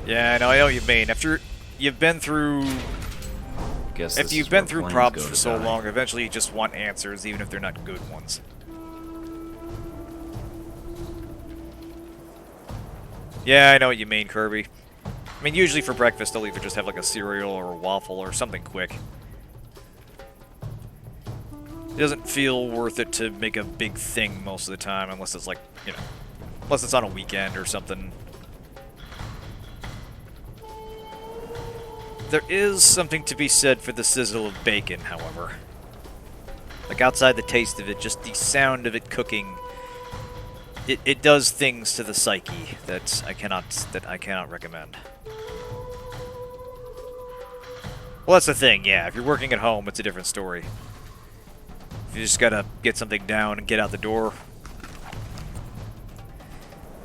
Yeah, I know what you mean. After you've been through... Guess After this you've is been where through planes props go for to so die. long, eventually you just want answers, even if they're not good ones. Yeah, I know what you mean, Kirby. I mean, usually for breakfast, I'll either just have like a cereal or a waffle or something quick. It doesn't feel worth it to make a big thing most of the time, unless it's like, you know, unless it's on a weekend or something. There is something to be said for the sizzle of bacon, however. Like, outside the taste of it, just the sound of it cooking, it does things to the psyche that I cannot recommend. Well, that's the thing, yeah. If you're working at home, it's a different story. If you just gotta get something down and get out the door.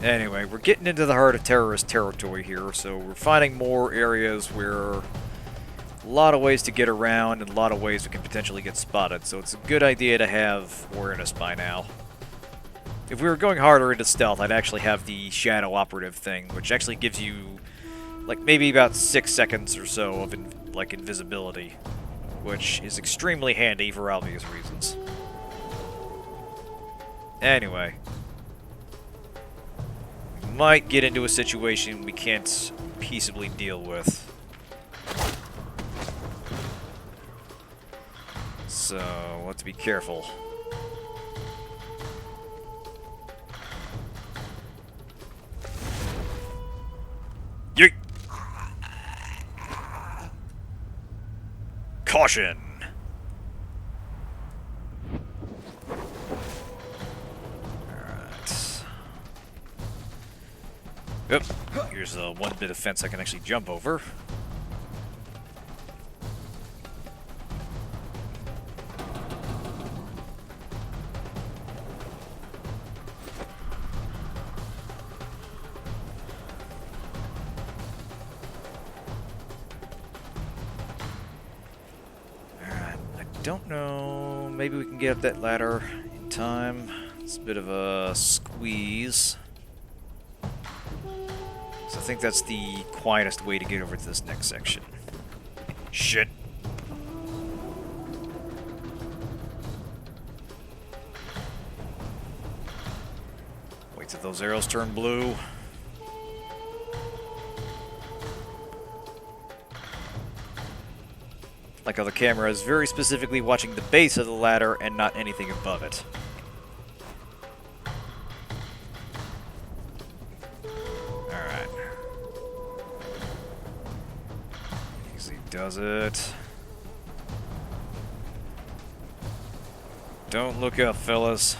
Anyway, we're getting into the heart of terrorist territory here, so we're finding more areas where a lot of ways to get around and a lot of ways we can potentially get spotted, so it's a good idea to have awareness by now. If we were going harder into stealth, I'd actually have the shadow operative thing, which actually gives you, like, maybe about 6 seconds or so of, invisibility, which is extremely handy for obvious reasons. Anyway. We might get into a situation we can't peaceably deal with. So, we'll have to be careful. Yeet! Caution! Alright. Yep. Here's the one bit of fence I can actually jump over. Don't know. Maybe we can get up that ladder in time. It's a bit of a squeeze. So I think that's the quietest way to get over to this next section. Shit. Wait till those arrows turn blue. Like how the camera is very specifically watching the base of the ladder and not anything above it. Alright. Easy does it. Don't look up, fellas.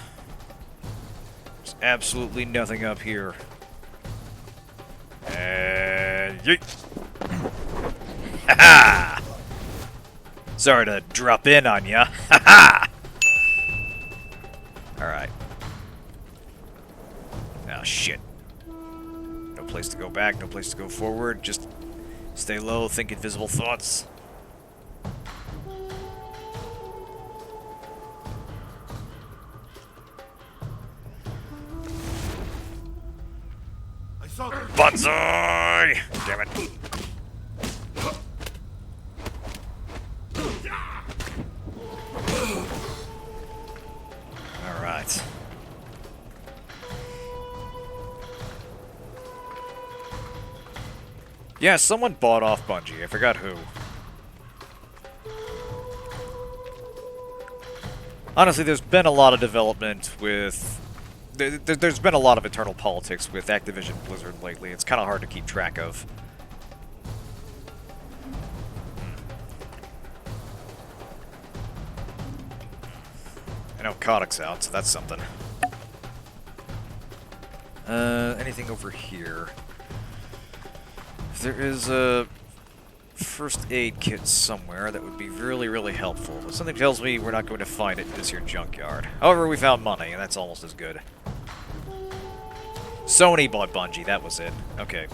There's absolutely nothing up here. And yeet! Ha-ha! Sorry to drop in on ya. Ha-ha! Alright. Oh, shit. No place to go back, no place to go forward. Just stay low, think invisible thoughts. Banzai! Damn it. Alright. Yeah, someone bought off Bungie. I forgot who. Honestly, there's been a lot of development with... There's been a lot of internal politics with Activision Blizzard lately. It's kind of hard to keep track of. I know Kodak's out, so that's something. Anything over here? If there is a first aid kit somewhere, that would be really, really helpful. But something tells me we're not going to find it in this here junkyard. However, we found money, and that's almost as good. Sony bought Bungie, that was it. Okay.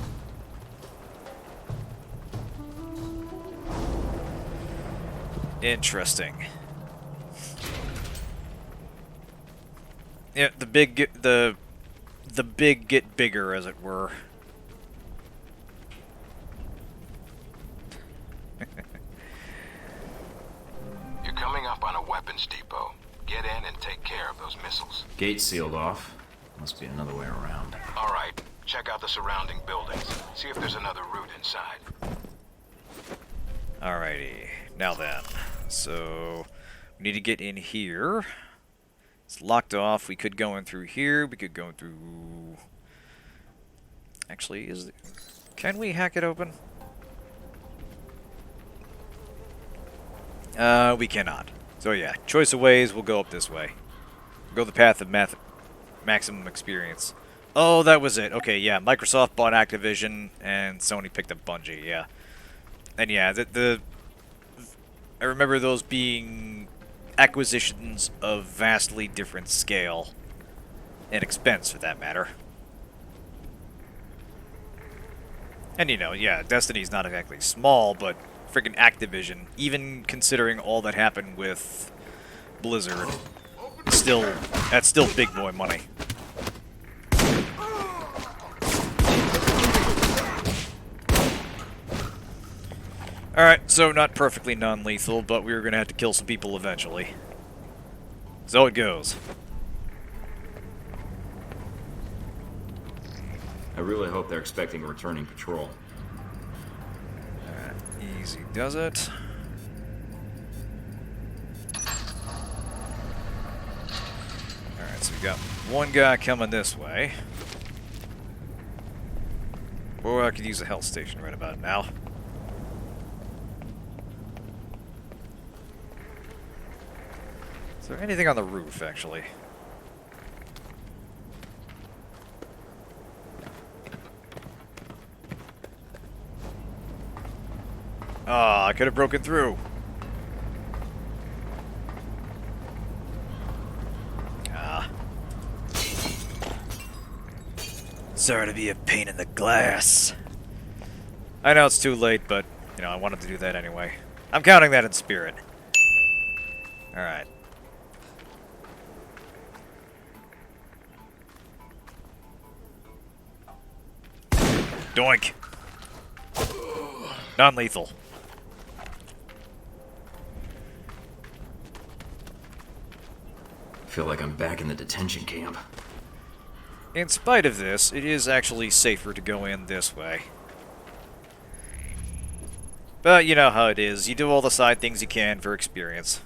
Interesting. Yeah, the big get bigger, as it were. missiles. Gate sealed off. Must be another way around. All right, check out the surrounding buildings. See if there's another route inside. Alrighty. Now then. So, we need to get in here. It's locked off. We could go in through here. We could go in through... Actually, can we hack it open? We cannot. So yeah, choice of ways, we'll go up this way. Go the path of maximum experience. Oh, that was it. Okay, yeah, Microsoft bought Activision, and Sony picked up Bungie, yeah. And yeah, I remember those being acquisitions of vastly different scale. And expense, for that matter. And you know, yeah, Destiny's not exactly small, but freaking Activision, even considering all that happened with Blizzard, that's still big boy money. Alright, so not perfectly non-lethal, but we were going to have to kill some people eventually. So it goes. I really hope they're expecting a returning patrol. Easy does it. Alright, so we got one guy coming this way. Or I could use a health station right about now. Is there anything on the roof, actually? Ah, I could have broken through. Ah. Sorry to be a pain in the glass. I know it's too late, but, you know, I wanted to do that anyway. I'm counting that in spirit. Alright. Doink. Non-lethal. I feel like I'm back in the detention camp. In spite of this, it is actually safer to go in this way. But you know how it is. You do all the side things you can for experience.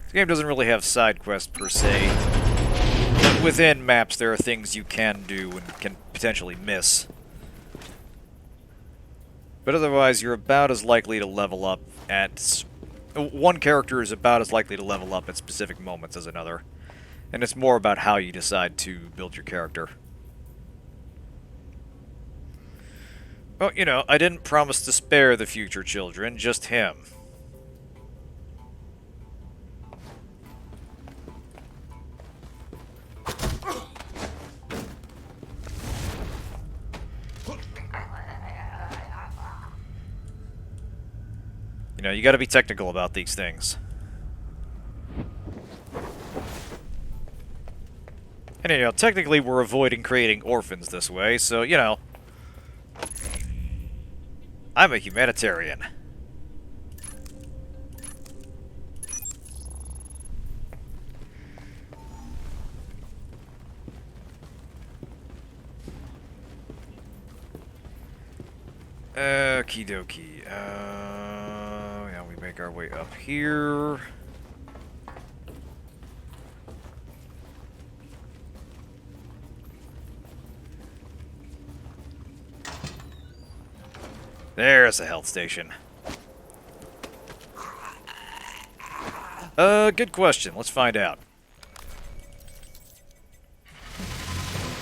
This game doesn't really have side quests per se. But within maps, there are things you can do and can potentially miss. But otherwise, you're about as likely to level up at... One character is about as likely to level up at specific moments as another. And it's more about how you decide to build your character. Well, you know, I didn't promise to spare the future children, just him. You know, you gotta be technical about these things. And you know, technically we're avoiding creating orphans this way, so, you know... I'm a humanitarian. Okie dokie. Yeah, we make our way up here. There's a health station. Good question. Let's find out.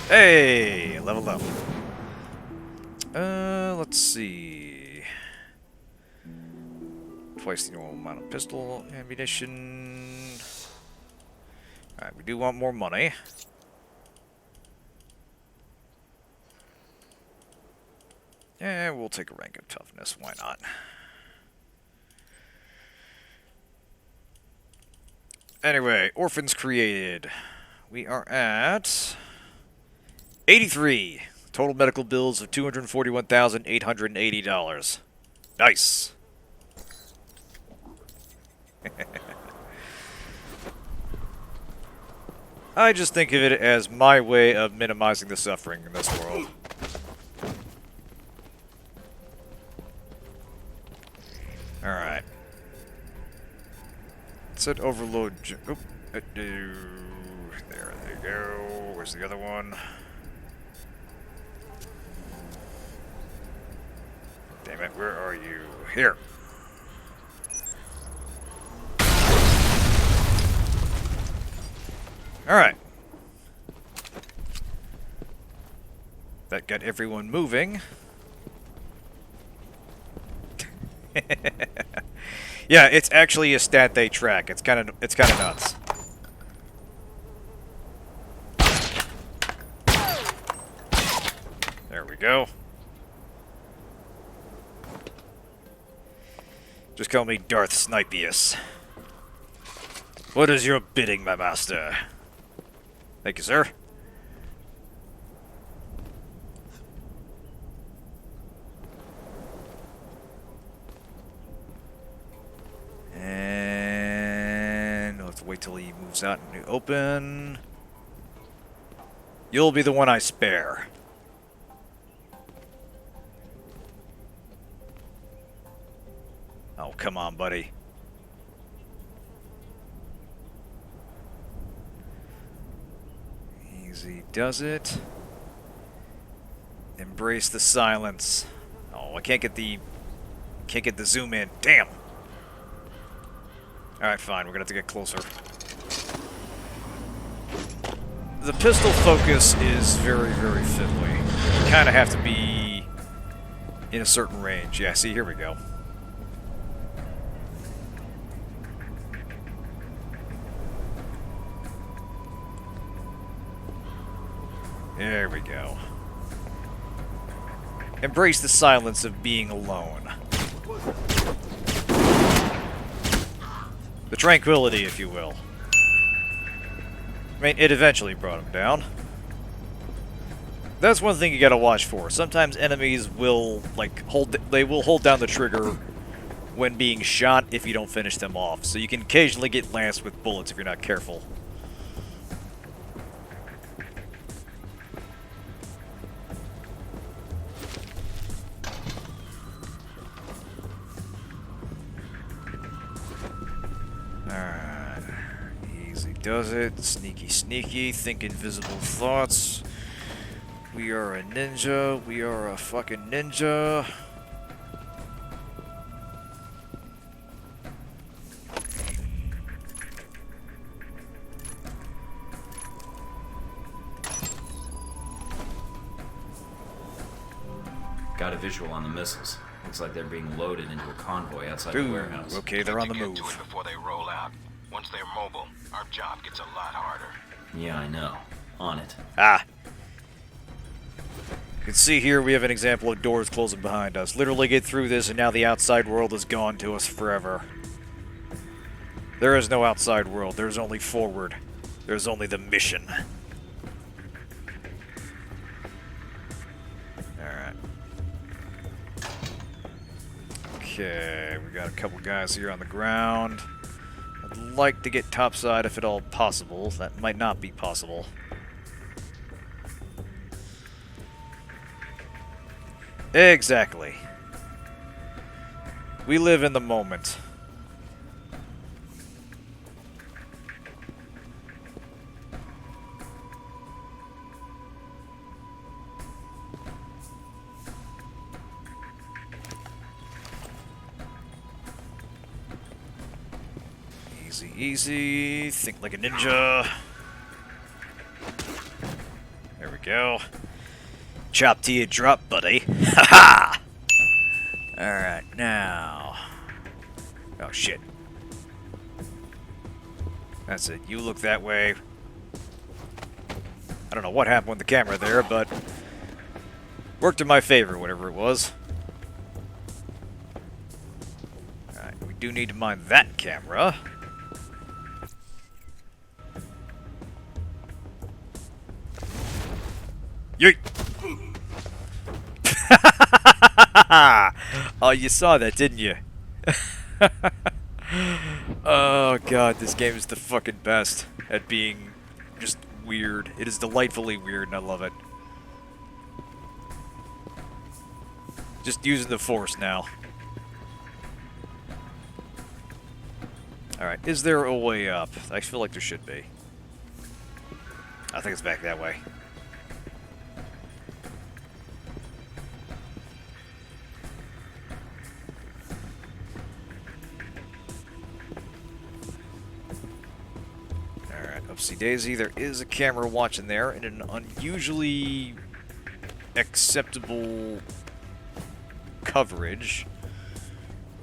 Hey, level up. Let's see. Twice the normal amount of pistol ammunition. Alright, we do want more money. Yeah, we'll take a rank of toughness. Why not? Anyway, orphans created. We are at 83. Total medical bills of $241,880. Nice. I just think of it as my way of minimizing the suffering in this world. Alright. Set overload... Oh, there they go. Where's the other one? Damn it, where are you? Here. Alright. That got everyone moving. Yeah, it's actually a stat they track. It's kind of nuts. There we go. Just call me Darth Snipius. What is your bidding, my master? Thank you, sir. And we'll have to wait till he moves out in the open. You'll be the one I spare. Oh, come on, buddy. Easy does it. Embrace the silence. Oh, I can't get the zoom in. Damn. Alright, fine. We're gonna have to get closer. The pistol focus is very, very fiddly. You kind of have to be in a certain range. Yeah, see, here we go. There we go. Embrace the silence of being alone. The tranquility, if you will. I mean, it eventually brought him down. That's one thing you gotta watch for. Sometimes enemies will, like, hold down the trigger when being shot if you don't finish them off. So you can occasionally get lanced with bullets if you're not careful. Alright. Easy does it. Sneaky, sneaky. Think invisible thoughts. We are a ninja. We are a fucking ninja. Got a visual on the missiles. Looks like they're being loaded into a convoy outside the Ooh, warehouse. okay, they're on the Get move. to it before they roll out. Once they're mobile, our job gets a lot harder. Yeah, I know. On it. Ah. You can see here we have an example of doors closing behind us. Literally get through this and now the outside world is gone to us forever. There is no outside world. There's only forward. There's only the mission. Alright. Okay, we got a couple guys here on the ground. I'd like to get topside if at all possible. That might not be possible. Exactly. We live in the moment. Easy, easy. Think like a ninja. There we go. Chop to your drop, buddy. Ha ha! Alright, now. Oh, shit. That's it. You look that way. I don't know what happened with the camera there, but worked in my favor, whatever it was. Alright, we do need to mind that camera. Yeet! Oh, you saw that, didn't you? Oh god, this game is the fucking best at being just weird. It is delightfully weird, and I love it. Just using the Force now. Alright, is there a way up? I feel like there should be. I think it's back that way. Alright, oopsie daisy. There is a camera watching there in an unusually acceptable coverage,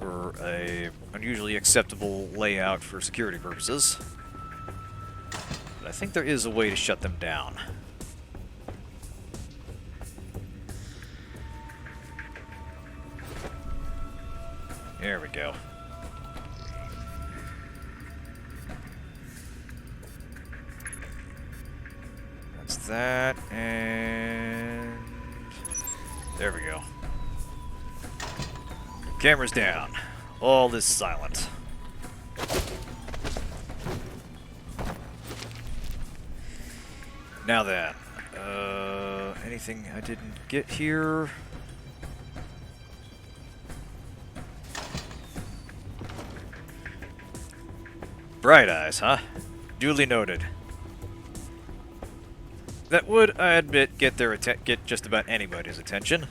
or a unusually acceptable layout for security purposes. But I think there is a way to shut them down. There we go. That's that, and there we go. Camera's down. All is silent. Now then, anything I didn't get here? Bright eyes, huh? Duly noted. That would, I admit, get just about anybody's attention.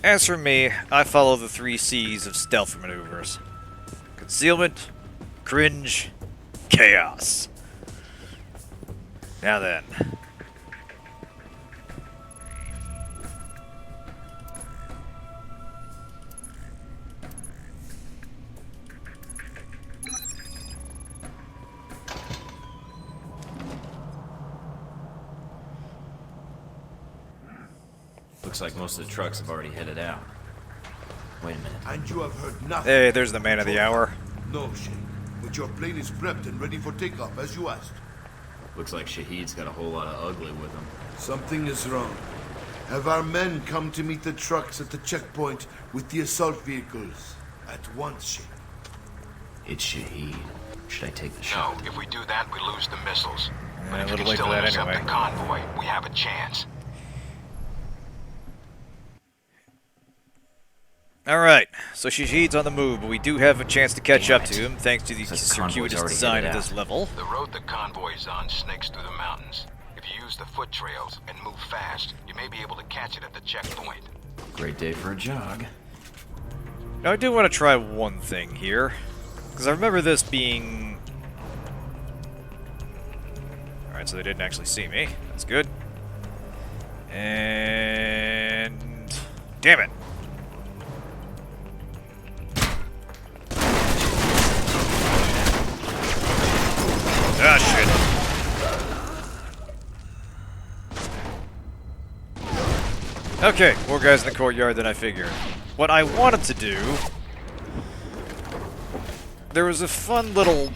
As for me, I follow the 3 C's of stealth maneuvers. Concealment, cringe, chaos. Now then. Looks like most of the trucks have already headed out. Wait a minute. And you have heard nothing. Hey, there's the man of the hour. No, Shaheed. But your plane is prepped and ready for takeoff, as you asked. Looks like Shaheed's got a whole lot of ugly with him. Something is wrong. Have our men come to meet the trucks at the checkpoint with the assault vehicles? At once, Shaheed. It's Shaheed. Should I take the No, shot? if we do that, we lose the missiles. But a if you little can late still for that intercept anyway. the convoy, we have a chance. Alright, so Shaheed's on the move, but we do have a chance to catch Damn up it. to him thanks to the Says the convoy's circuitous already design headed of this out. level. The road the convoy is on snakes through the mountains. If you use the foot trails and move fast, you may be able to catch it at the checkpoint. Great day for a jog. Now I do want to try one thing here, because I remember this being... Alright, so they didn't actually see me. That's good. And... Damn it! Ah, shit. Okay, more guys in the courtyard than I figured. What I wanted to do... There was a fun little...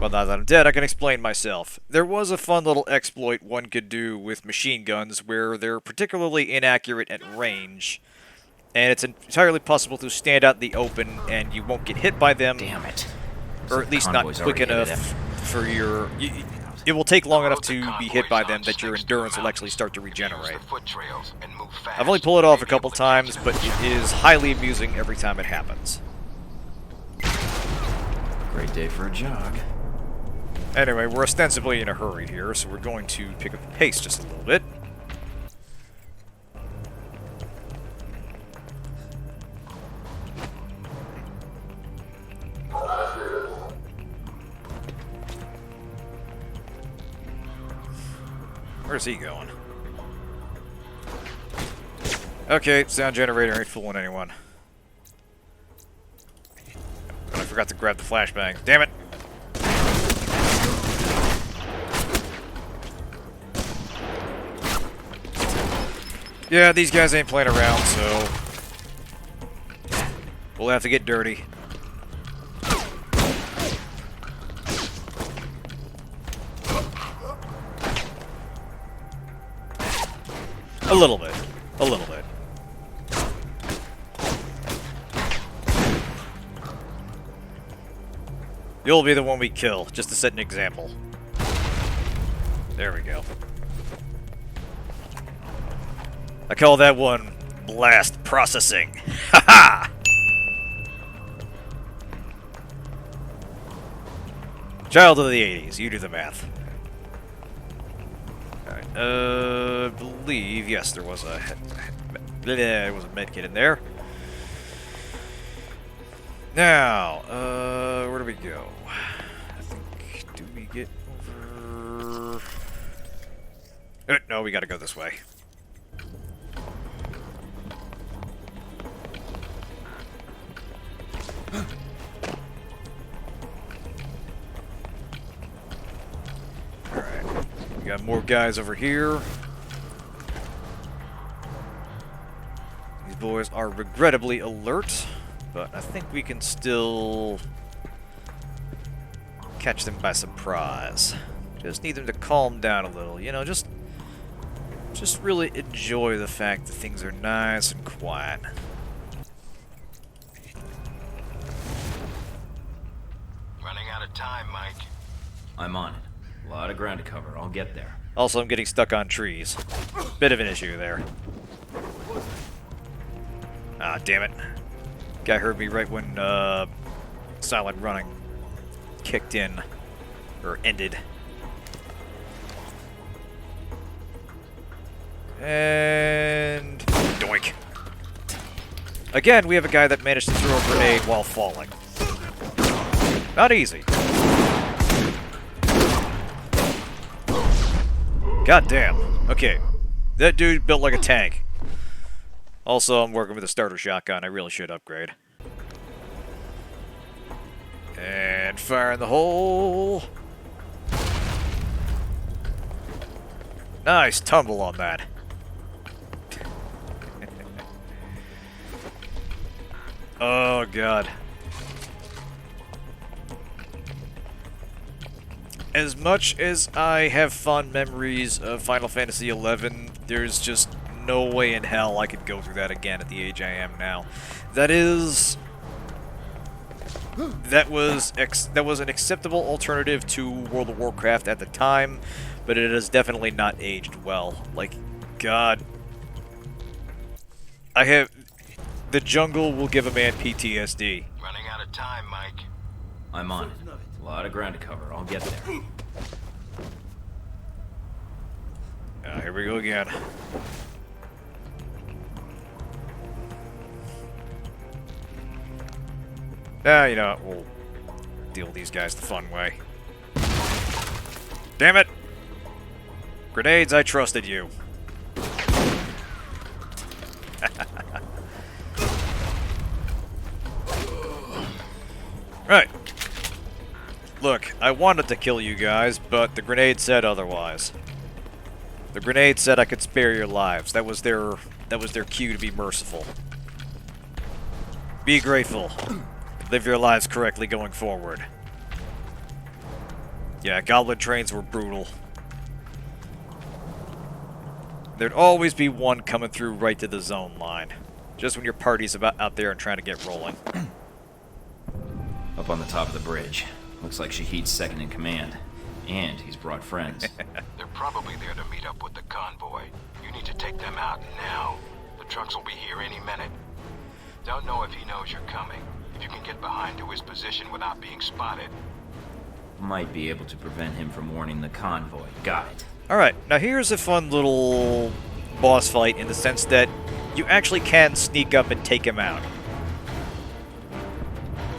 Well, now that I'm dead, I can explain myself. There was a fun little exploit one could do with machine guns where they're particularly inaccurate at range. And it's entirely possible to stand out in the open and you won't get hit by them. Damn it. Or at least not quick enough for your... It will take long enough to be hit by them that your endurance will actually start to regenerate. I've only pulled it off a couple times, but it is highly amusing every time it happens. Great day for a jog. Anyway, we're ostensibly in a hurry here, so we're going to pick up the pace just a little bit. Where's he going? Okay, sound generator ain't fooling anyone. I forgot to grab the flashbang. Damn it! Yeah, these guys ain't playing around, so... we'll have to get dirty. A little bit. A little bit. You'll be the one we kill, just to set an example. There we go. I call that one blast processing. Haha! Child of the 80s, you do the math. Alright, believe, yes, there was a medkit in there. Now, where do we go? I think, do we get over... no, we gotta go this way. Alright, we got more guys over here. These boys are regrettably alert. But I think we can still catch them by surprise. Just need them to calm down a little, you know, just really enjoy the fact that things are nice and quiet. Running out of time, Mike. I'm on it. A lot of ground to cover. I'll get there. Also, I'm getting stuck on trees. Bit of an issue there. Ah, damn it. Guy heard me right when silent running kicked in, or ended. And doink. Again, we have a guy that managed to throw a grenade while falling. Not easy. God damn. Okay. That dude built like a tank. Also, I'm working with a starter shotgun. I really should upgrade. And fire in the hole. Nice tumble on that. Oh, God. As much as I have fond memories of Final Fantasy XI, there's just no way in hell I could go through that again at the age I am now. That was an acceptable alternative to World of Warcraft at the time, but it has definitely not aged well. Like, God. The jungle will give a man PTSD. Running out of time, Mike. I'm on it. A lot of ground to cover. I'll get there. Here we go again. You know what, we'll deal with these guys the fun way. Damn it! Grenades, I trusted you. Right. Look, I wanted to kill you guys, but the grenade said otherwise. The grenade said I could spare your lives. That was their cue to be merciful. Be grateful. Live your lives correctly going forward. Yeah, goblin trains were brutal. There'd always be one coming through right to the zone line. Just when your party's about out there and trying to get rolling. Up on the top of the bridge. Looks like Shaheed's second in command. And he's brought friends. They're probably there to meet up with the convoy. You need to take them out now. The trucks will be here any minute. Don't know if he knows you're coming. If you can get behind to his position without being spotted. Might be able to prevent him from warning the convoy. Got it. Alright, now here's a fun little boss fight in the sense that you actually can sneak up and take him out.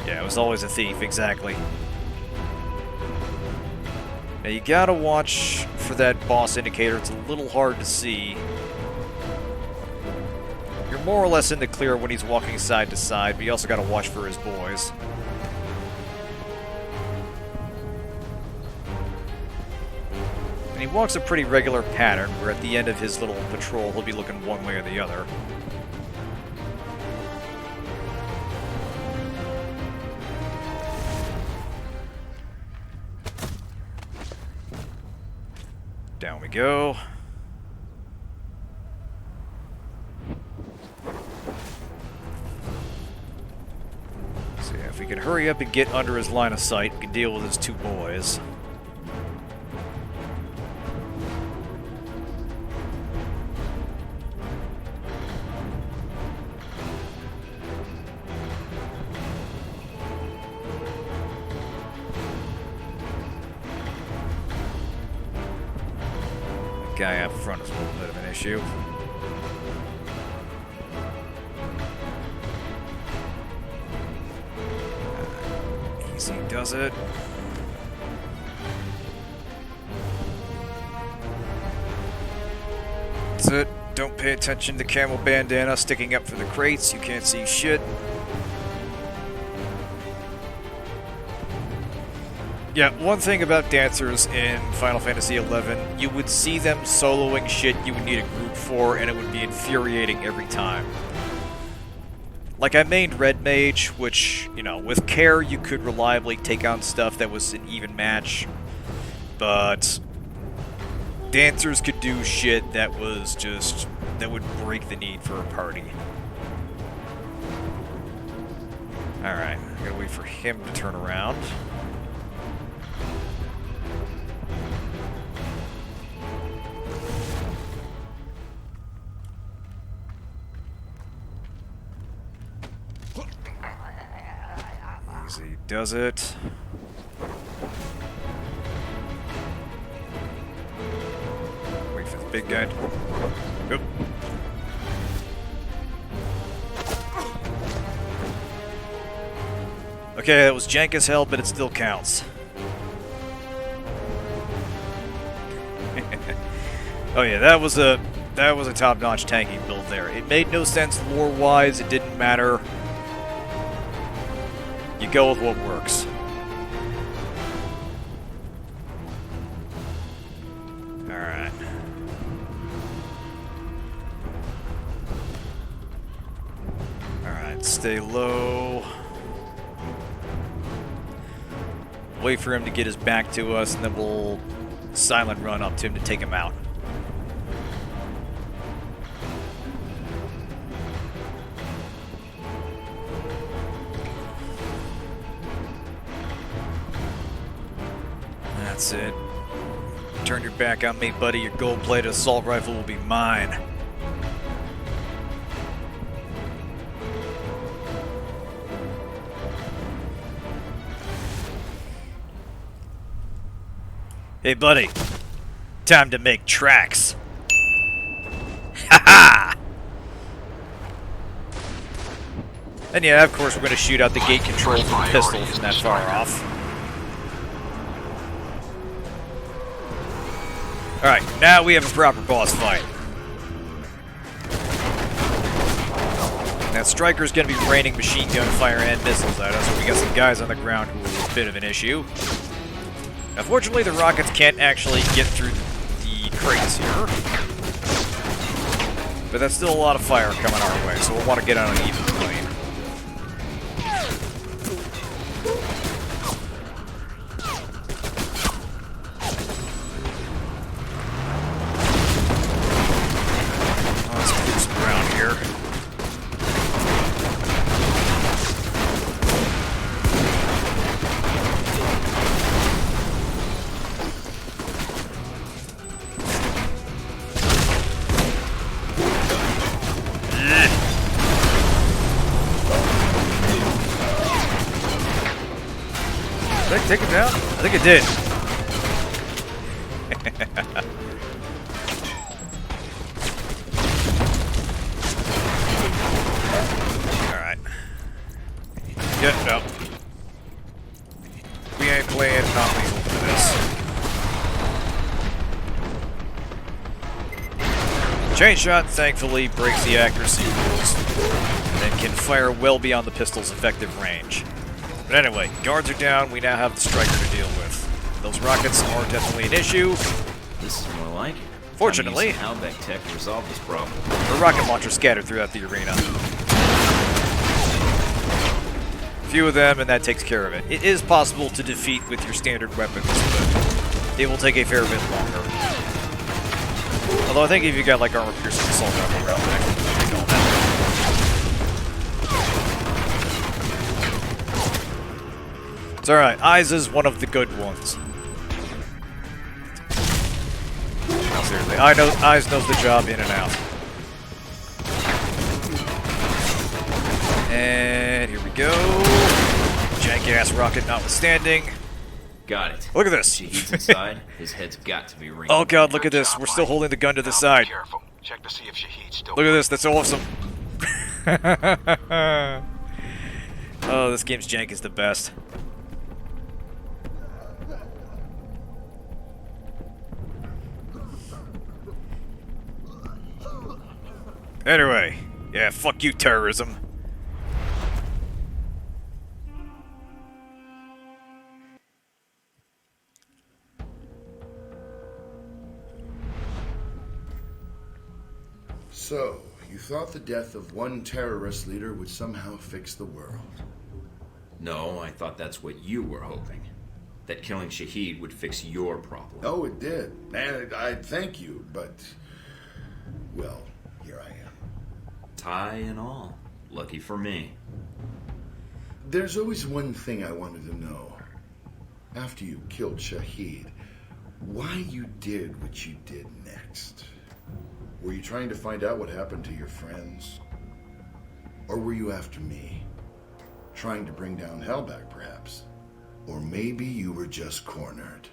Yeah, it was always a thief, exactly. Now you gotta watch for that boss indicator, it's a little hard to see. You're more or less in the clear when he's walking side to side, but you also gotta watch for his boys. And he walks a pretty regular pattern, where at the end of his little patrol, he'll be looking one way or the other. Down we go. See, If we can hurry up and get under his line of sight, we can deal with his two boys. Guy up front is a little bit of an issue. Easy does it. That's it. Don't pay attention to the camel bandana sticking up for the crates. You can't see shit. Yeah, one thing about dancers in Final Fantasy XI, you would see them soloing shit you would need a group for, and it would be infuriating every time. Like, I mained Red Mage, which, you know, with care you could reliably take on stuff that was an even match, but dancers could do shit that was just, that would break the need for a party. Alright, I gotta wait for him to turn around. Easy does it. Wait for the big guy. Oop. Okay, that was jank as hell, but it still counts. Oh yeah, that was a top-notch tanking build there. It made no sense lore-wise, it didn't matter. You go with what works. Alright. Alright, stay low. Wait for him to get his back to us, and then we'll silent run up to him to take him out. That's it. Turn your back on me, buddy. Your gold-plated assault rifle will be mine. Hey, buddy. Time to make tracks. Ha ha! And yeah, of course, we're going to shoot out the gate controls with a pistol from that far off. Alright, now we have a proper boss fight. That striker's going to be raining machine gun fire and missiles at us, so we got some guys on the ground who are a bit of an issue. Unfortunately, the rockets can't actually get through the crates here. But that's still a lot of fire coming our way, so we'll want to get on an even plane. Let's clear some ground here. Did I take it down? I think it did. Alright. Yeah, no. We ain't playing non-lethal for this. Chain shot, thankfully, breaks the accuracy rules and can fire well beyond the pistol's effective range. But anyway, guards are down, we now have the striker to deal with. Those rockets are definitely an issue. This is more like it. Fortunately, Halbech tech to resolve this problem. the rocket launcher scattered throughout the arena. A few of them, and that takes care of it. It is possible to defeat with your standard weapons, but it will take a fair bit longer. Although I think if you got like armor piercing assault rifle around, that actually take all that. It's alright. Eyes is one of the good ones. No, seriously. Eyes knows the job in and out. And here we go. Jank-ass rocket notwithstanding. Got it. Look at this. Shaheed's inside. His head's got to be ringing. Oh god, look at Good this. job, We're still Mike. holding the gun to the Now side. Be careful. Check to see if Shaheed's still. Look at this. That's awesome. Oh, this game's jank is the best. Anyway, yeah, fuck you, terrorism. So, you thought the death of one terrorist leader would somehow fix the world? No, I thought that's what you were hoping. That killing Shaheed would fix your problem. Oh, it did. And I thank you, but... well, here I am. Tie and all. Lucky for me. There's always one thing I wanted to know. After you killed Shaheed, why you did what you did next? Were you trying to find out what happened to your friends? Or were you after me? Trying to bring down Halbech, perhaps? Or maybe you were just cornered,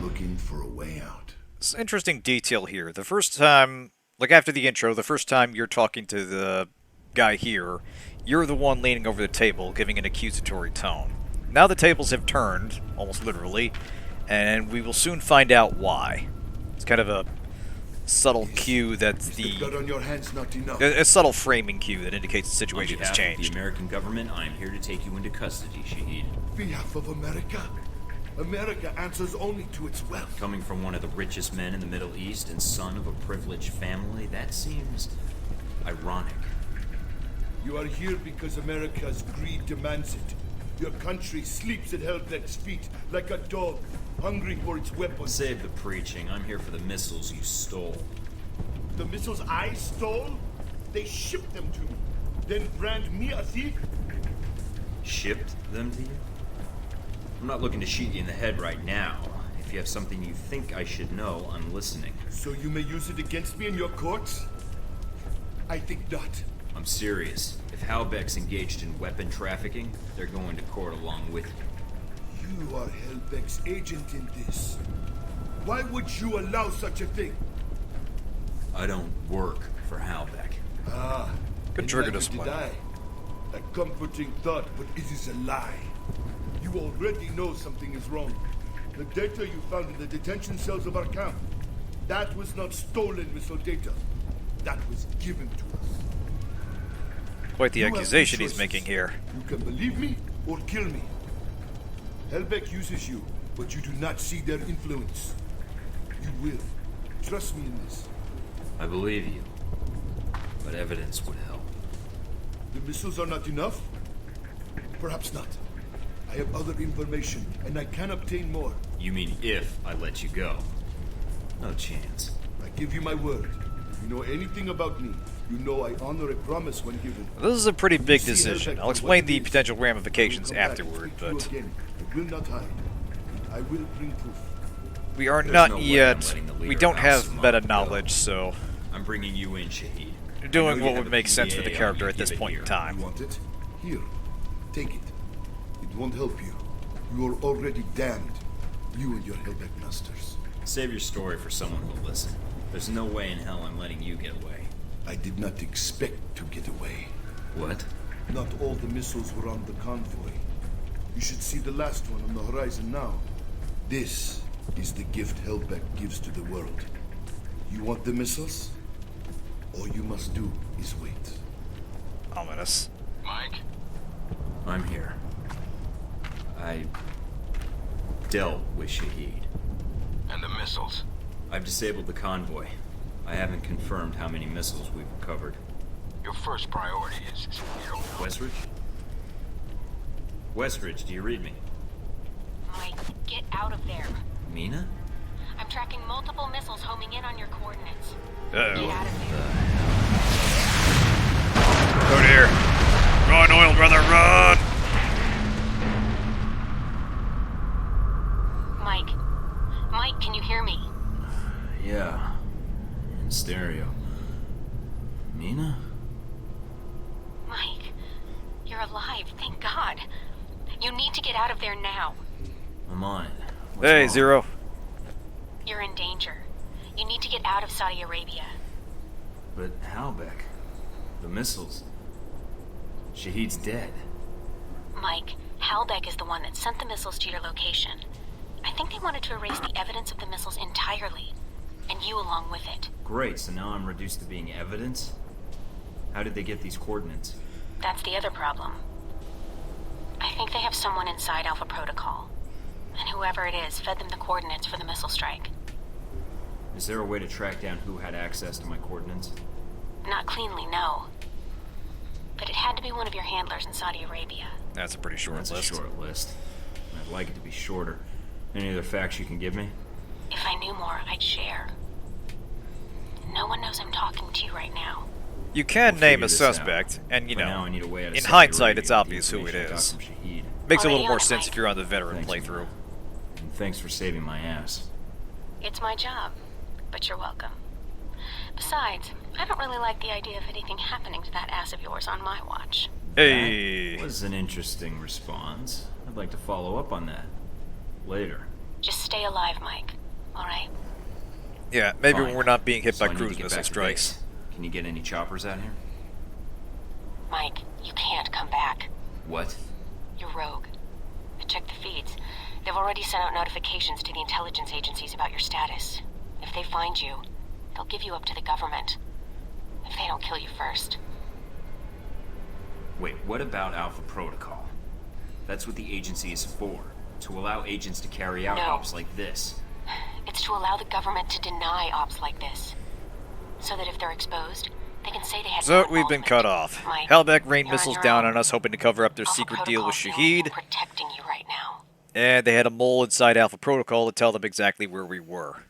looking for a way out. It's an interesting detail here. The first time, like after the intro, the first time you're talking to the guy here, you're the one leaning over the table, giving an accusatory tone. Now the tables have turned, almost literally, and we will soon find out why. It's kind of a subtle cue that's Is the blood on your hands not enough? a subtle framing cue that indicates the situation On has behalf of changed. the American government, I am here to take you into custody, Shaheed. Behalf of America? America answers only to its wealth. Coming from one of the richest men in the Middle East and son of a privileged family, that seems ironic. You are here because America's greed demands it. Your country sleeps at Halbech's feet like a dog, hungry for its weapons. Save the preaching. I'm here for the missiles you stole. The missiles I stole? They shipped them to me. Then brand me a thief? Shipped them to you? I'm not looking to shoot you in the head right now. If you have something you think I should know, I'm listening. So you may use it against me in your courts? I think not. I'm serious. If Halbech's engaged in weapon trafficking, they're going to court along with you. You are Halbech's agent in this. Why would you allow such a thing? I don't work for Halbech. Ah, Good and trigger neither display. did I. A comforting thought, but it is a lie. You already know something is wrong. The data you found in the detention cells of our camp, that was not stolen missile data. That was given to us. Quite the You have two accusation he's choices. making here. You can believe me or kill me. Halbech uses you, but you do not see their influence. You will. Trust me in this. I believe you, but evidence would help. The missiles are not enough? Perhaps not. I have other information, and I can obtain more. You mean if I let you go? No chance. I give you my word. If you know anything about me, you know I honor a promise when given. This is a pretty big See decision. Halbech I'll for explain what the it is. potential I will ramifications come back and afterward, speak to you but again. I will not hide. I will bring proof. we are There's not no way I'm yet. letting the We leader don't of have Al-Samad meta go. knowledge, so I'm bringing you in, Shaheed. you're doing I know you what have would a make sense for PDA the on character you. at this Give it point in here. time. You want it? Here. Take it. It won't help you. You are already damned. You and your Halbech masters. Save your story for someone who'll listen. There's no way in hell I'm letting you get away. I did not expect to get away. What? Not all the missiles were on the convoy. You should see the last one on the horizon now. This is the gift Halbech gives to the world. You want the missiles? All you must do is wait. Ominous. Mike? I'm here. I dealt with Shaheed. And the missiles. I've disabled the convoy. I haven't confirmed how many missiles we've recovered. Your first priority is, Westridge? Westridge, do you read me? Mike, get out of there. Mina? I'm tracking multiple missiles homing in on your coordinates. Get Uh-oh. out of there. Oh dear. Run, oil brother, run! Nina? Mike, you're alive, thank God. You need to get out of there now. I'm on it. What's Hey, wrong? Zero. You're in danger. You need to get out of Saudi Arabia. But Halbech, the missiles. Shaheed's dead. Mike, Halbech is the one that sent the missiles to your location. I think they wanted to erase the evidence of the missiles entirely, and you along with it. Great, so now I'm reduced to being evidence? How did they get these coordinates? That's the other problem. I think they have someone inside Alpha Protocol, and whoever it is fed them the coordinates for the missile strike. Is there a way to track down who had access to my coordinates? Not cleanly, no. But it had to be one of your handlers in Saudi Arabia. That's a pretty short That's list. a short list. I'd like it to be shorter. Any other facts you can give me? If I knew more, I'd share. No one knows I'm talking to you right now. You can We'll name figure a this suspect, out. and you For now, know, I need a way out of in Saudi hindsight, Arabia it's with the obvious who it information I got is. from Shaheed. Makes a Already little more on it, sense Mike. if you're on the veteran Thanks, playthrough. man. And thanks for saving my ass. It's my job, but you're welcome. Besides, I don't really like the idea of anything happening to that ass of yours on my watch. Hey. That was an interesting response. I'd like to follow up on that. Later. Just stay alive, Mike. Alright? Yeah, maybe Fine. when we're not being hit So by I need to cruise get missile back to strikes. base. Can you get any choppers out here? Mike, you can't come back. What? You're rogue. I checked the feeds. They've already sent out notifications to the intelligence agencies about your status. If they find you, they'll give you up to the government. If they don't kill you first. Wait, what about Alpha Protocol? That's what the agency is for. To allow agents to carry out No. ops like this. It's to allow the government to deny ops like this. So that if they're exposed, they can say they had So no we've been cut involvement. off. Mike, Halbech rained you're on missiles your down own. on us, hoping to cover up their Alpha secret deal with Protocol's the only Shaheed. thing protecting you right now. And they had a mole inside Alpha Protocol to tell them exactly where we were.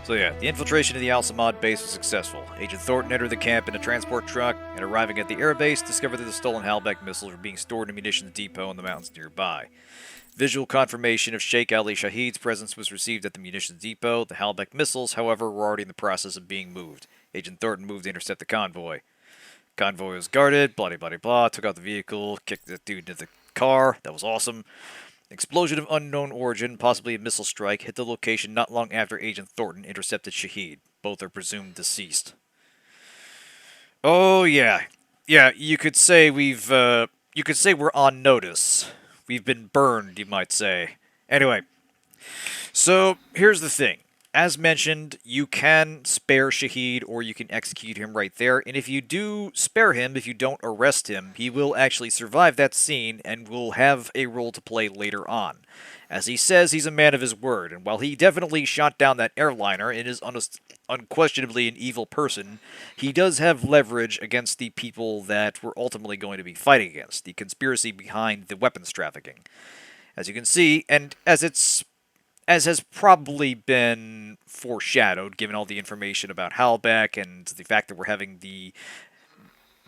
So yeah, the infiltration of the Al-Samad base was successful. Agent Thornton entered the camp in a transport truck, and arriving at the airbase, discovered that the stolen Halbech missiles were being stored in a munitions depot in the mountains nearby. Visual confirmation of Sheikh Ali Shaheed's presence was received at the munitions depot. The Halbech missiles, however, were already in the process of being moved. Agent Thornton moved to intercept the convoy. Convoy was guarded, blah, blah, blah, blah, took out the vehicle, kicked the dude into the car. That was awesome. Explosion of unknown origin, possibly a missile strike, hit the location not long after Agent Thornton intercepted Shaheed. Both are presumed deceased. Oh yeah, you could say we're on notice. We've been burned, you might say. Anyway, so here's the thing. As mentioned, you can spare Shaheed or you can execute him right there. And if you do spare him, if you don't arrest him, he will actually survive that scene and will have a role to play later on. As he says, he's a man of his word. And while he definitely shot down that airliner and is unquestionably an evil person, he does have leverage against the people that we're ultimately going to be fighting against. The conspiracy behind the weapons trafficking. As you can see, and as has probably been foreshadowed, given all the information about Halbech and the fact that we're having the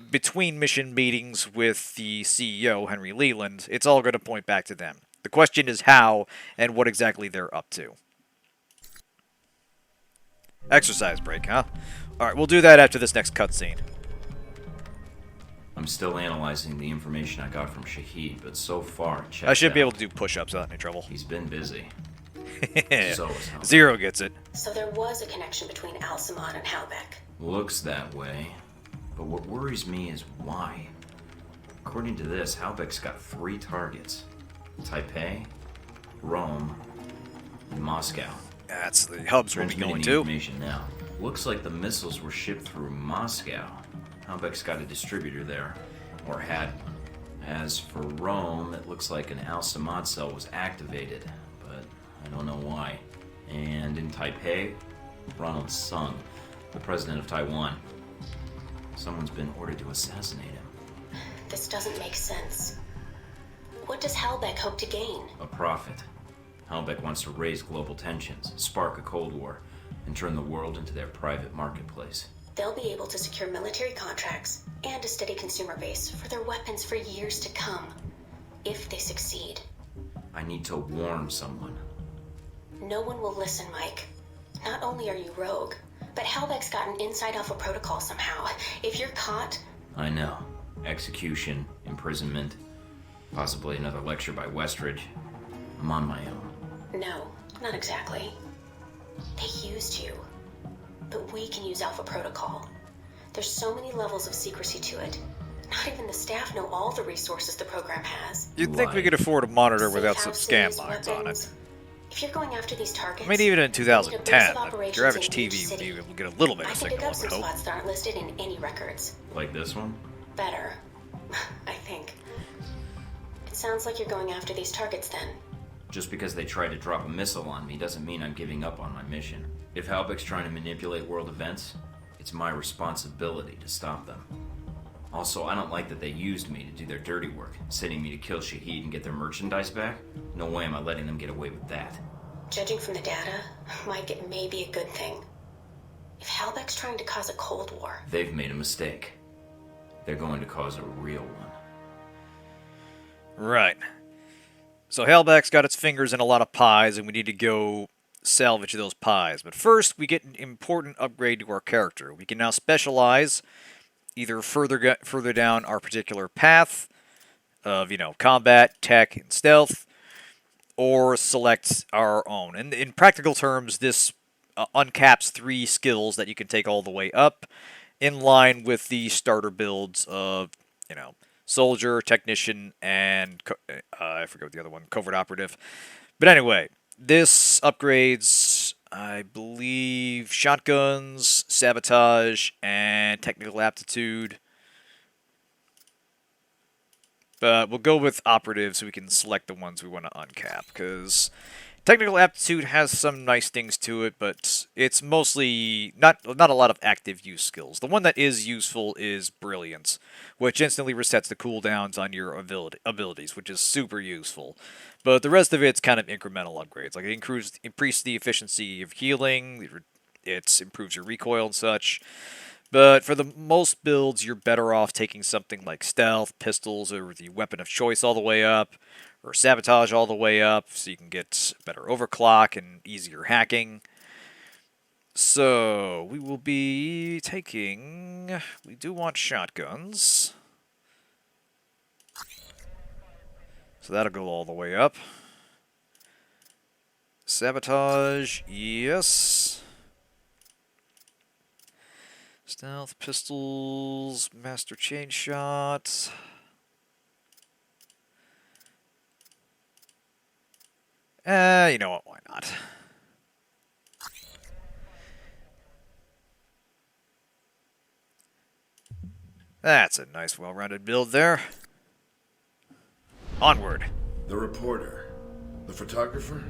between-mission meetings with the CEO, Henry Leland, it's all going to point back to them. The question is how and what exactly they're up to. Exercise break, huh? Alright, we'll do that after this next cutscene. I'm still analyzing the information I got from Shaheed, but so far, check I should be able to do push-ups without any trouble. He's been busy. So is Halbech. Zero gets it. So there was a connection between Al-Samad and Halbech. Looks that way. But what worries me is why. According to this, Halbech's got 3 targets. Taipei, Rome, and Moscow. That's the hubs we'll be Transmitting going the to. information now. Looks like the missiles were shipped through Moscow. Halbech's got a distributor there, or had. As for Rome, it looks like an Al-Samad cell was activated, but I don't know why. And in Taipei, Ronald Sung, the president of Taiwan. Someone's been ordered to assassinate him. This doesn't make sense. What does Halbech hope to gain? A profit. Halbech wants to raise global tensions, spark a Cold War, and turn the world into their private marketplace. They'll be able to secure military contracts and a steady consumer base for their weapons for years to come, if they succeed. I need to warn someone. No one will listen, Mike. Not only are you rogue, But Halbech's got an inside Alpha protocol somehow. If you're caught... I know. Execution, imprisonment, possibly another lecture by Westridge. I'm on my own. No, not exactly. They used you. But we can use Alpha protocol. There's so many levels of secrecy to it. Not even the staff know all the resources the program has. You'd think we could afford a monitor Safe without some scan houses, lines on it. weapons. If you're going after these targets... I mean, even in you need a base 2010, of operations your average in each TV would be city. able to get a little bit I of can dig signal, I up some would hope. spots that aren't listed in any records. Like this one? Better. I think. It sounds like you're going after these targets then. Just because they try to drop a missile on me doesn't mean I'm giving up on my mission. If Halbech's trying to manipulate world events, it's my responsibility to stop them. Also, I don't like that they used me to do their dirty work, sending me to kill Shaheed and get their merchandise back. No way am I letting them get away with that. Judging from the data, it may be a good thing. If Halbech's trying to cause a Cold War... They've made a mistake. They're going to cause a real one. Right. So Halbech's got its fingers in a lot of pies, and we need to go salvage those pies. But first, we get an important upgrade to our character. We can now specialize either further down our particular path of, combat, tech, and stealth, or select our own. And in practical terms, this uncaps 3 skills that you can take all the way up, in line with the starter builds of, soldier, technician, and I forget what the other one, covert operative. But anyway, this upgrades, I believe, shotguns, sabotage, and technical aptitude. But we'll go with operative so we can select the ones we want to uncap, because technical aptitude has some nice things to it, but it's mostly not a lot of active use skills. The one that is useful is brilliance, which instantly resets the cooldowns on your abilities, which is super useful. But the rest of it's kind of incremental upgrades. Like it increases the efficiency of healing, it improves your recoil and such. But for the most builds, you're better off taking something like stealth, pistols, or the weapon of choice all the way up, or sabotage all the way up, so you can get better overclock and easier hacking. So, we will be taking... We do want shotguns. So that'll go all the way up. Sabotage, yes. Stealth, pistols, master chain shot. You know what, why not? That's a nice, well-rounded build there. Onward. The reporter. The photographer?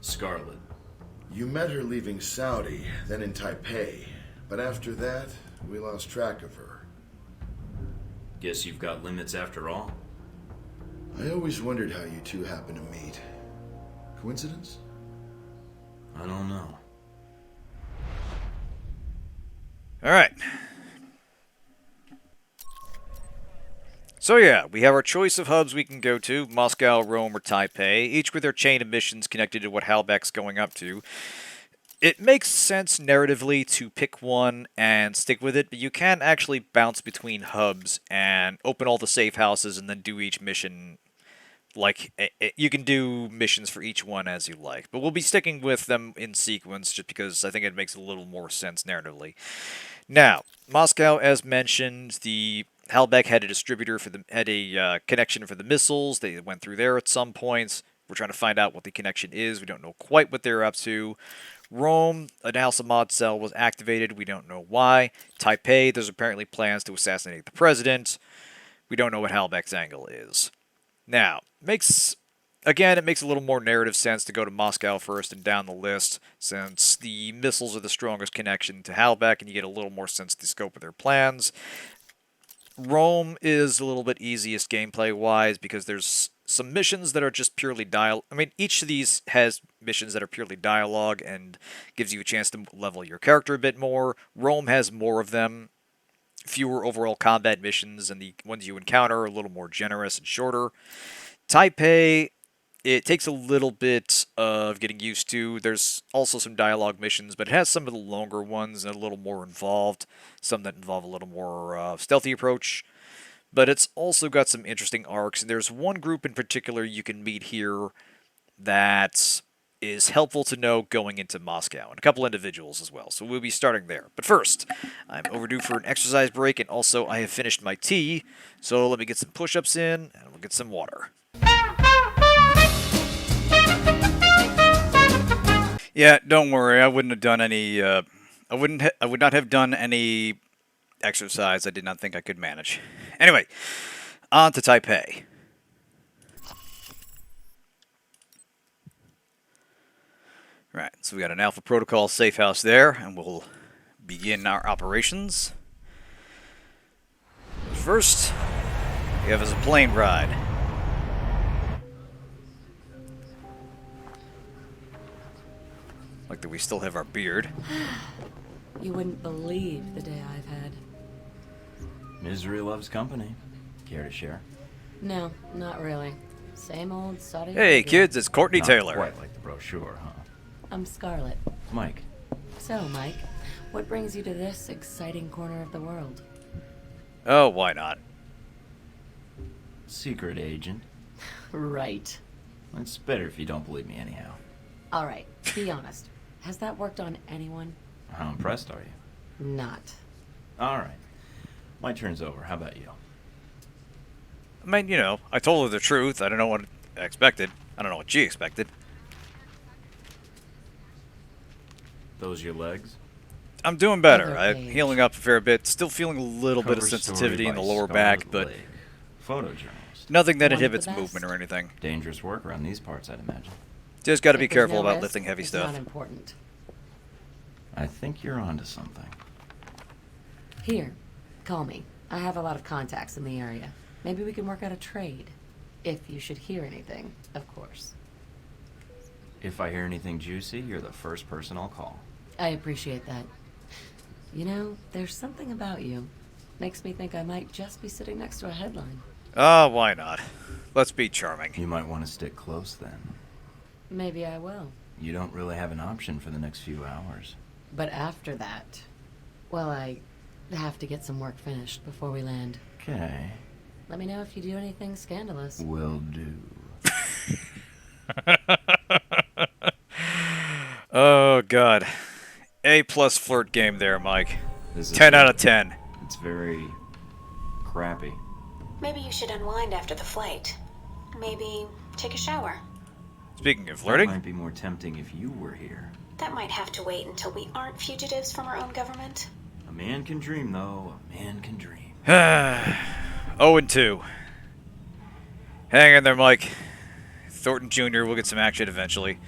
Scarlet. You met her leaving Saudi, then in Taipei. But after that, we lost track of her. Guess you've got limits after all? I always wondered how you two happened to meet. Coincidence? I don't know. Alright. So yeah, we have our choice of hubs we can go to, Moscow, Rome, or Taipei, each with their chain of missions connected to what Halbech's going up to. It makes sense narratively to pick one and stick with it, but you can actually bounce between hubs and open all the safe houses and then do each mission. Like, you can do missions for each one as you like, but we'll be sticking with them in sequence just because I think it makes a little more sense narratively. Now, Moscow, as mentioned, the Halbech had a distributor for the connection for the missiles. They went through there at some points. We're trying to find out what the connection is. We don't know quite what they're up to. Rome, an Al-Samad cell was activated. We don't know why. Taipei, there's apparently plans to assassinate the president. We don't know what Halbech's angle is. Now, it makes a little more narrative sense to go to Moscow first and down the list, since the missiles are the strongest connection to Halbech, and you get a little more sense of the scope of their plans. Rome is a little bit easiest gameplay-wise, because there's some missions that are just purely each of these has missions that are purely dialogue and gives you a chance to level your character a bit more. Rome has more of them, fewer overall combat missions, and the ones you encounter are a little more generous and shorter. Taipei It takes a little bit of getting used to. There's also some dialogue missions, but it has some of the longer ones and a little more involved. Some that involve a little more stealthy approach. But it's also got some interesting arcs, and there's one group in particular you can meet here that is helpful to know going into Moscow, and a couple individuals as well, so we'll be starting there. But first, I'm overdue for an exercise break, and also I have finished my tea, so let me get some push-ups in, and we'll get some water. Yeah, don't worry, I wouldn't have done any, I would not have done any exercise I did not think I could manage. Anyway, on to Taipei. Right, so we got an Alpha Protocol safe house there, and we'll begin our operations. First, we have us a plane ride. Like that we still have our beard. You wouldn't believe the day I've had. Misery loves company. Care to share? No, not really. Same old Saudi. Hey Arabia. kids, it's Courtney Not Taylor. quite like the brochure, huh? I'm Scarlett. Mike, So, Mike, what brings you to this exciting corner of the world? Oh, why not? secret agent. Right. It's better if you don't believe me anyhow. All right, be honest. Has that worked on anyone? How impressed are you? Not. All right. My turn's over. How about you? I mean, you know, I told her the truth. I don't know what I expected. I don't know what she expected. Those your legs? I'm doing better. Other I'm page. healing up a fair bit. Still feeling a little bit of Cover sensitivity story in the by lower Scarlet back, but Leg. Photojournalist. nothing that One of the inhibits best. movement or anything. Dangerous work around these parts, I'd imagine. Just got to be If there's careful no about risk, lifting heavy it's stuff. Not important. I think you're onto something. Here, call me. I have a lot of contacts in the area. Maybe we can work out a trade. If you should hear anything, of course. If I hear anything juicy, you're the first person I'll call. I appreciate that. You know, there's something about you. Makes me think I might just be sitting next to a headline. Ah, why not? Let's be charming. You might want to stick close then. Maybe I will. You don't really have an option for the next few hours. But after that, well, I have to get some work finished before we land. Okay. Let me know if you do anything scandalous. Will do. Oh, God. A+ flirt game there, Mike. This is 10 out of 10. It's very crappy. Maybe you should unwind after the flight. Maybe take a shower. Speaking of That flirting, might be more tempting if you were here. That might have to wait until we aren't fugitives from our own government. A man can dream, though. A man can dream. 0-2. Hang in there, Mike. Thornton Jr. will get some action eventually.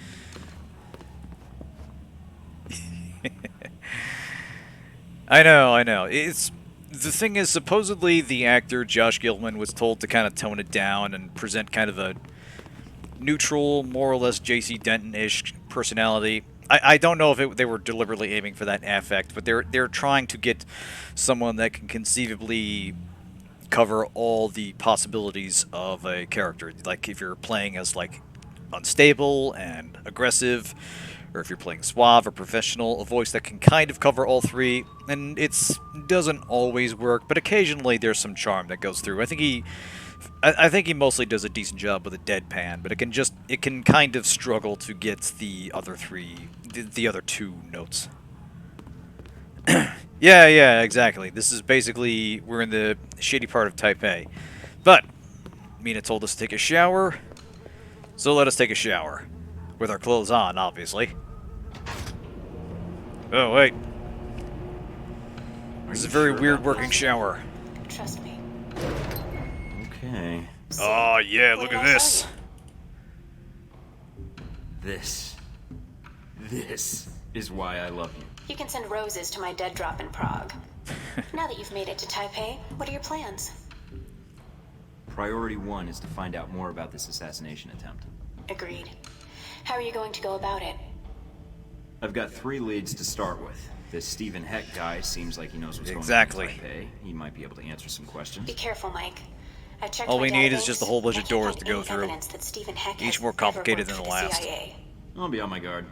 I know. It's the thing is, supposedly the actor Josh Gilman was told to kind of tone it down and present kind of a neutral, more or less J.C. Denton-ish personality. I don't know if they were deliberately aiming for that affect, but they're trying to get someone that can conceivably cover all the possibilities of a character. Like if you're playing as like unstable and aggressive, or if you're playing suave or professional, a voice that can kind of cover all three. And it doesn't always work, but occasionally there's some charm that goes through. I think he mostly does a decent job with a deadpan, but it can kind of struggle to get the other two notes. Yeah, exactly. This is basically, we're in the shady part of Taipei. But Mina told us to take a shower, so let us take a shower. With our clothes on, obviously. Oh, wait. This is a very weird working shower. Trust me. Okay. Oh, yeah, What look did at I this. This is why I love you. You can send roses to my dead drop in Prague. Now that you've made it to Taipei, what are your plans? Priority 1 is to find out more about this assassination attempt. Agreed. How are you going to go about it? I've got 3 leads to start with. This Stephen Heck guy seems like he knows what's Exactly. going on in Taipei. He might be able to answer some questions. Be careful, Mike. I checked All my we need is database. just a whole bunch I of can't doors find to go any through. evidence that Stephen Heck Each has more ever complicated worked than for the last. CIA. I'll be on my guard.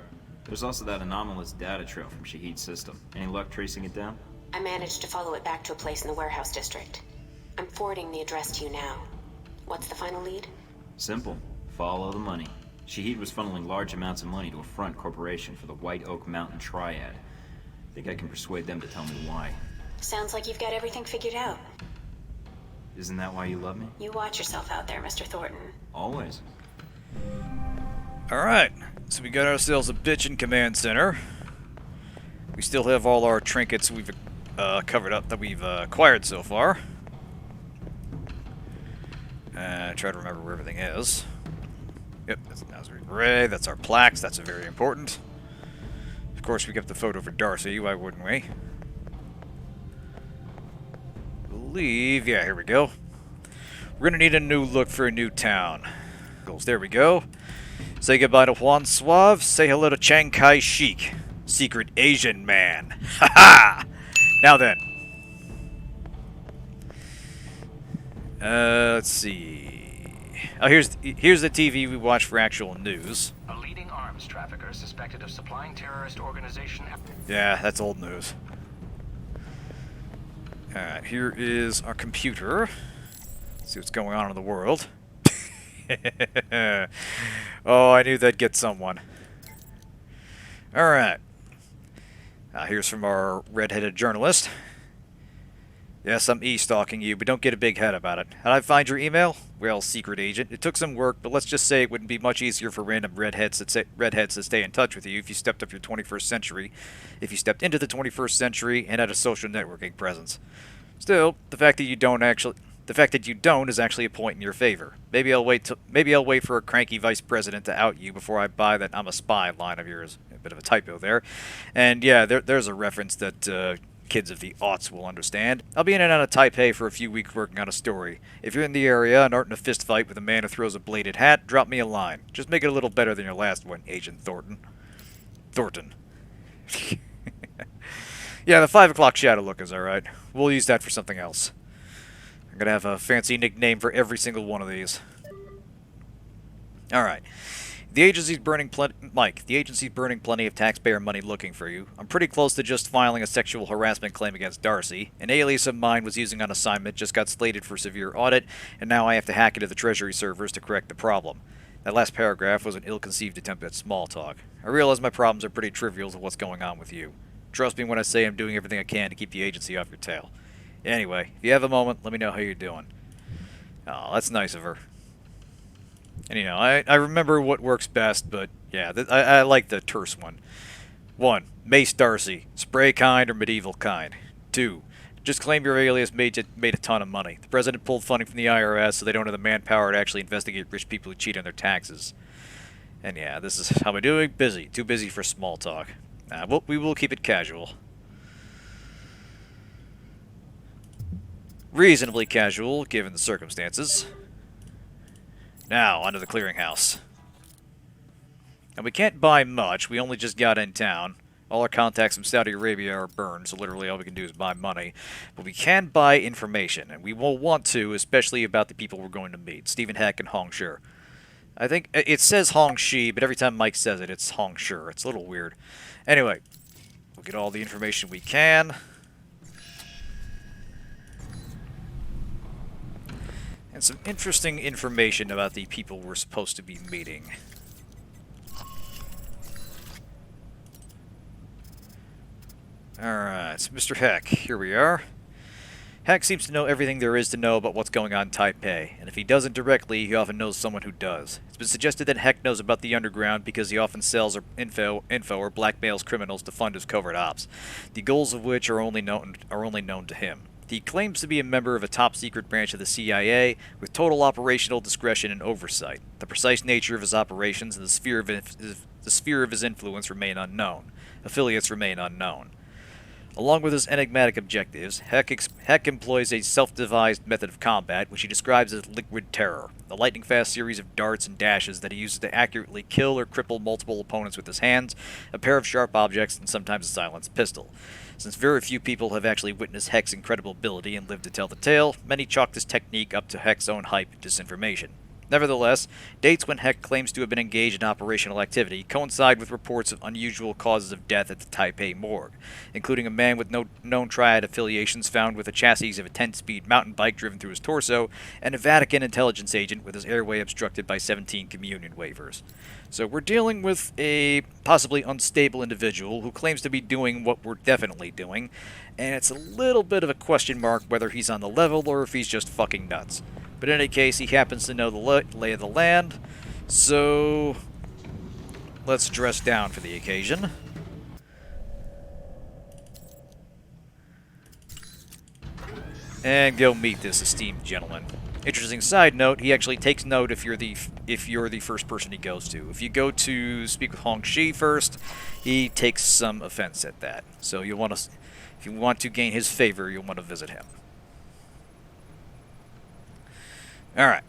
There's also that anomalous data trail from Shaheed's system. Any luck tracing it down? I managed to follow it back to a place in the warehouse district. I'm forwarding the address to you now. What's the final lead? Simple. Follow the money. Shaheed was funneling large amounts of money to a front corporation for the White Oak Mountain Triad. Think I can persuade them to tell me why. Sounds like you've got everything figured out. Isn't that why you love me? You watch yourself out there, Mr. Thornton. Always. Alright, so we got ourselves a bitchin' command center. We still have all our trinkets we've covered up that we've acquired so far. Try to remember where everything is. Yep, that's the Nazarene Beret, that's our plaques, that's very important. Of course, we kept the photo for Darcy, why wouldn't we? Believe, yeah, here we go. We're gonna need a new look for a new town. There we go. Say goodbye to Juan Suave, say hello to Chiang Kai-shek, secret Asian man. Ha ha! Now then. Let's see. Oh, here's the TV we watch for actual news. A leading arms trafficker suspected of supplying terrorist organization. Yeah, that's old news. Alright, here is our computer. Let's see what's going on in the world. Oh, I knew that'd get someone. Alright. Here's from our red-headed journalist. Yes, I'm e-stalking you, but don't get a big head about it. How'd I find your email? Well, secret agent, it took some work, but let's just say it wouldn't be much easier for random redheads to stay in touch with you if you stepped up your 21st century, if you stepped into the 21st century and had a social networking presence. Still, the fact that you don't is actually a point in your favor. Maybe I'll wait for a cranky vice president to out you before I buy that "I'm a spy" line of yours. A bit of a typo there. And yeah, there's a reference that kids of the aughts will understand. I'll be in and out of Taipei for a few weeks working on a story. If you're in the area and aren't in a fist fight with a man who throws a bladed hat, drop me a line. Just make it a little better than your last one, Agent Thornton. Yeah, the 5 o'clock shadow look is alright. We'll use that for something else. I'm gonna have a fancy nickname for every single one of these. Alright. The agency's burning plenty of taxpayer money looking for you. I'm pretty close to just filing a sexual harassment claim against Darcy. An alias of mine was using on assignment, just got slated for severe audit, and now I have to hack into the Treasury servers to correct the problem. That last paragraph was an ill-conceived attempt at small talk. I realize my problems are pretty trivial to what's going on with you. Trust me when I say I'm doing everything I can to keep the agency off your tail. Anyway, if you have a moment, let me know how you're doing. Oh, that's nice of her. And you know, I remember what works best, but yeah, I like the terse one. 1. Mace Darcy. Spray kind or medieval kind. 2. Just claim your alias made a ton of money. The president pulled funding from the IRS, so they don't have the manpower to actually investigate rich people who cheat on their taxes. And yeah, this is how we're doing. Busy. Too busy for small talk. We will keep it casual. Reasonably casual, given the circumstances. Now, onto the clearinghouse. And we can't buy much, we only just got in town. All our contacts from Saudi Arabia are burned, so literally all we can do is buy money. But we can buy information, and we will want to, especially about the people we're going to meet. Stephen Heck and Hong Shi. I think it says Hong Shi, but every time Mike says it, it's Hong Shi. It's a little weird. Anyway, we'll get all the information we can. And some interesting information about the people we're supposed to be meeting. Alright, so Mr. Heck, here we are. Heck seems to know everything there is to know about what's going on in Taipei, and if he doesn't directly, he often knows someone who does. It's been suggested that Heck knows about the underground because he often sells info or blackmails criminals to fund his covert ops, the goals of which are only known to him. He claims to be a member of a top-secret branch of the CIA with total operational discretion and oversight. The precise nature of his operations and the sphere of his influence remain unknown. Affiliates remain unknown. Along with his enigmatic objectives, Heck employs a self-devised method of combat, which he describes as liquid terror, a lightning-fast series of darts and dashes that he uses to accurately kill or cripple multiple opponents with his hands, a pair of sharp objects, and sometimes a silenced pistol. Since very few people have actually witnessed Heck's incredible ability and lived to tell the tale, many chalk this technique up to Heck's own hype and disinformation. Nevertheless, dates when Heck claims to have been engaged in operational activity coincide with reports of unusual causes of death at the Taipei morgue, including a man with no known triad affiliations found with a chassis of a 10-speed mountain bike driven through his torso, and a Vatican intelligence agent with his airway obstructed by 17 communion waivers. So we're dealing with a possibly unstable individual who claims to be doing what we're definitely doing, and it's a little bit of a question mark whether he's on the level or if he's just fucking nuts. But in any case, he happens to know the lay of the land, so let's dress down for the occasion. And go meet this esteemed gentleman. Interesting side note, he actually takes note if you're the first person he goes to. If you go to speak with Hong Shi first, he takes some offense at that. So you'll want to, if you want to gain his favor, you'll want to visit him. All right.